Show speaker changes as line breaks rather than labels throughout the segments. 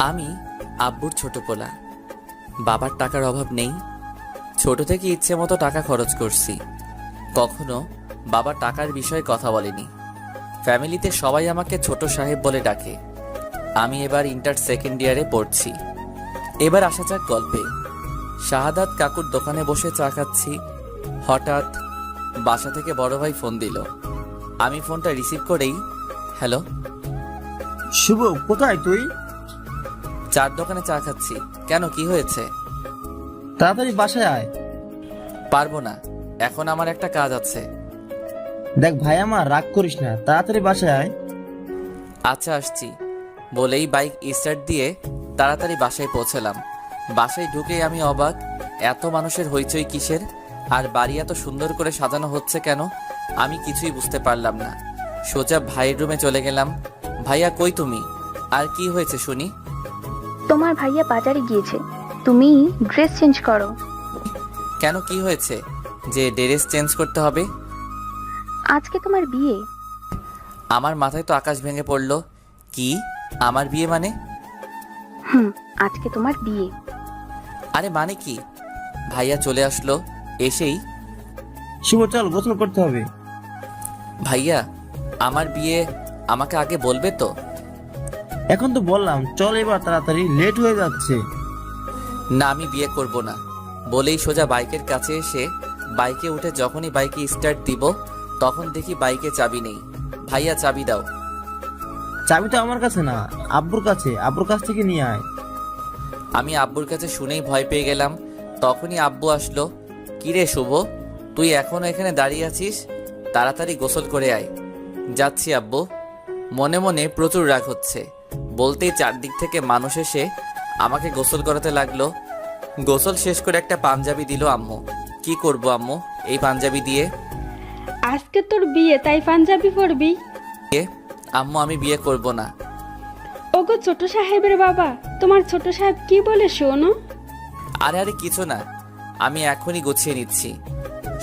আমি আব্বুর ছোট পোলা। বাবার টাকার অভাব নেই। ছোট থেকে ইচ্ছে মতো টাকা খরচ করছি। কখনো বাবা টাকার বিষয়ে কথা বলেনি। ফ্যামিলিতে সবাই আমাকে ছোট সাহেব বলে ডাকে। আমি এবার ইন্টার সেকেন্ড ইয়ারে পড়ছি। এবার আসা যাক গল্পে। শাহাদাত কাকুর দোকানে বসে চা খাচ্ছি। হঠাৎ বাসা থেকে বড় ভাই ফোন দিল। আমি ফোনটা রিসিভ করেই, হ্যালো।
শুভ, কোথায় তুই?
চার দোকানে চা খাচ্ছি। কেন, কি হয়েছে?
তাড়াতাড়ি বাসায় আয়।
পারবো না, এখন আমার একটা কাজ আছে।
দেখ ভাই, আমার রাগ করিস না, তাড়াতাড়ি বাসায় আয়।
আচ্ছা, আসছি বলেই বাইক স্টার্ট দিয়ে তাড়াতাড়ি বাসায় পৌঁছলাম। বাসায় ঢুকেই আমি অবাক, এত মানুষের হইচই কিসের? আর বাড়ি এত সুন্দর করে সাজানো হচ্ছে কেন? আমি কিছুই বুঝতে পারলাম না। সোজা ভাইয়ের রুমে চলে গেলাম। ভাইয়া, কই তুমি? আর কি হয়েছে শুনি?
তোমার ভাইয়া বাজারে গিয়েছে, তুমি ড্রেস চেঞ্জ করো।
কেন, কি হয়েছে যে ড্রেস চেঞ্জ করতে হবে?
আজকে তোমার বিয়ে।
আমার মাথায় তো আকাশ ভেঙে পড়লো। কি, আমার বিয়ে মানে?
আজকে তোমার বিয়ে।
আরে মানে কি? ভাইয়া চলে আসলো। এসেই,
শুভ চল, গোসল করতে হবে।
ভাইয়া আমার বিয়ে, আমাকে আগে বলবে তো?
এখন তো বললাম, চল এবার তাড়াতাড়ি, লেট হয়ে যাচ্ছে।
না, আমি বিয়ে করব না বলেই সোজা বাইকের কাছে এসে বাইকে উঠে যখনই বাইকে স্টার্ট দিব তখন দেখি বাইকে চাবি নেই। ভাইয়া, চাবি দাও।
চাবি তো আমার কাছে না, আব্বুর কাছে, আব্বুর কাছ থেকে নিয়ে আয়।
আমি আব্বুর কাছে শুনেই ভয় পেয়ে গেলাম। তখনই আব্বু আসলো। কিরে শুভ, তুই এখনো এখানে দাঁড়িয়ে আছিস? তাড়াতাড়ি গোসল করে আয়। যাচ্ছি আব্বু। মনে মনে প্রচুর রাগ হচ্ছে। বলতেই চারদিক থেকে মানুষ এসে আমাকে গোসল করাতে লাগলো। গোসল শেষ করে একটা পাঞ্জাবি দিল আম্মু। কি করব আম্মু এই পাঞ্জাবি দিয়ে?
আজকে তোর বিয়ে, তাই পাঞ্জাবি পরবি?
আম্মু, আমি বিয়ে করব না।
ওগো ছোট সাহেবের বাবা, তোমার ছোট সাহেব কি বলে শোনো?
আরে আরে কিছু না, আমি এখনই গুছিয়ে নিচ্ছি।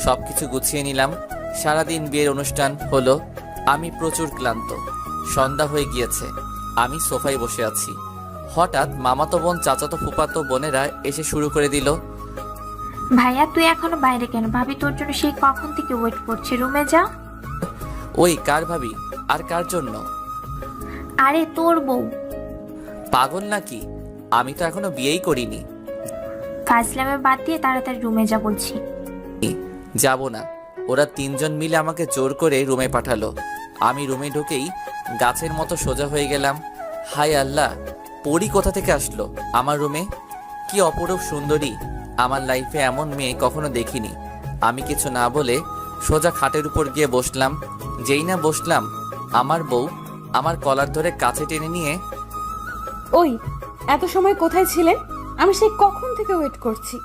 সবকিছু গুছিয়ে নিলাম। সারাদিন বিয়ের অনুষ্ঠান হলো। আমি প্রচুর ক্লান্ত। সন্ধ্যা হয়ে গিয়েছে। আমি সোফায় বসে আছি। হঠাৎ মামাতো বোন, চাচাতো ফুপাতো বোনেরা এসে শুরু করে দিল।
ভাইয়া তুই এখনো বাইরে কেন? ভাবি তোর জন্য সেই কখন থেকে ওয়েট করছে, রুমে যা।
ওই কার ভাবি? আর কার জন্য?
আরে তোর বউ।
পাগল নাকি? আমি তো এখনো বিয়েই করিনি।
ফাজলামে বাদ দিয়ে তাড়াতাড়ি রুমে যা বলছি।
যাব না। ওরা তিনজন মিলে আমাকে জোর করে রুমে পাঠালো। আমি রুমে ঢুকেই গাছের মতো সোজা হয়ে গেলাম। হায় আল্লাহ, পরি কোথা থেকে আসলো আমার রুমে? কি অপরূপ সুন্দরী! আমার লাইফে এমন মেয়ে কখনো দেখিনি। আমি কিছু না বলে সোজা খাটের উপর গিয়ে বসলাম। যেই না বসলাম, আমার বউ আমার কলার ধরে কাছে টেনে নিয়ে,
ওই এত সময় কোথায় ছিলেন? আমি সেই কখন থেকে ওয়েট করছি।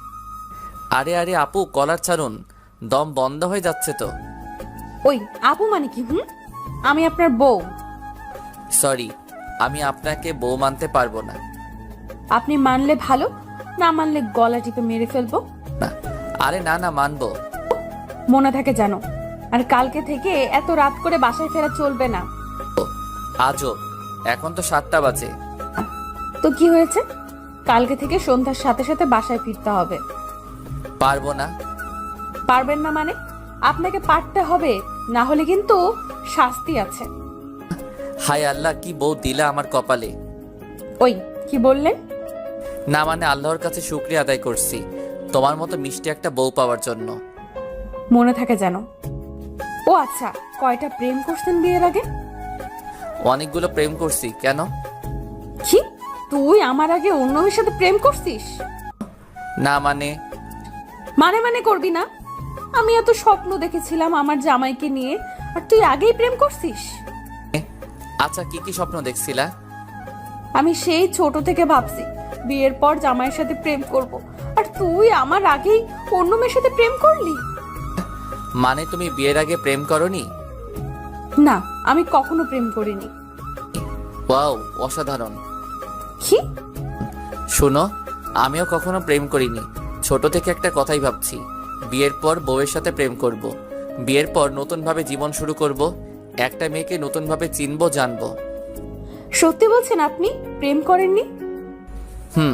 আরে আরে আপু, কলার ছাড়ুন, দম বন্ধ হয়ে যাচ্ছে তো।
ওই আপু মানে কি? আমি আপনার বউ।
সরি, আমি আপনাকে বউ মানতে পারবো না।
আপনি মানলে ভালো, না মানলে গলা টিপে মেরে ফেলবো।
না, আরে না না, মানবো।
মনে থাকে জানো। আর কালকে থেকে এত রাত করে বাসায় ফেরা চলবে না।
আজও, এখন তো 7টা বাজে।
তো কি হয়েছে? কালকে থেকে সন্ধ্যার সাথে সাথে বাসায় ফিরতে হবে।
পারবো না।
পারবেন না মানে? আপনাকে পারতে হবে, না হলে কিন্তু শাস্তি আছে।
হায় আল্লাহ, কি বউ দিলা আমার কপালে।
ওই কি বললেন?
না মানে আল্লাহর কাছে শুকরিয়া আদায় করছি তোমার মতো মিষ্টি একটা বউ পাওয়ার জন্য।
মনে থাকে জানো। ও আচ্ছা, কয়টা প্রেম করছেন বিয়ের আগে?
অনেকগুলো প্রেম করছি। কেন?
কি, তুই আমার আগে অন্য মেয়ের সাথে প্রেম করছিস?
না মানে?
মানে মানে করবি না? আমি এত স্বপ্ন দেখেছিলাম আমার জামাইকে নিয়ে, আর তুই আগেই প্রেম করছিস?
আচ্ছা, কি কি স্বপ্ন দেখছিলা?
আমি সেই ছোট থেকে ভাবছি বিয়ের পর জামাইয়ের সাথে প্রেম করব, আর তুই আমার আগেই অন্য মেয়ের সাথে প্রেম করলি।
মানে তুমি বিয়ের আগে প্রেম করনি?
না, আমি কখনো প্রেম করিনি।
ওয়াও, অসাধারণ।
কি?
শোনো, আমিও কখনো প্রেম করিনি। ছোট থেকে একটা কথাই ভাবছি, বিয়ের পর বউয়ের সাথে প্রেম করব। বিয়ের পর নতুনভাবে জীবন শুরু করব। একটা মেয়েকে নতুনভাবে চিনবো, জানবো।
সত্যি বলছেন আপনি প্রেম করেননি?
হুম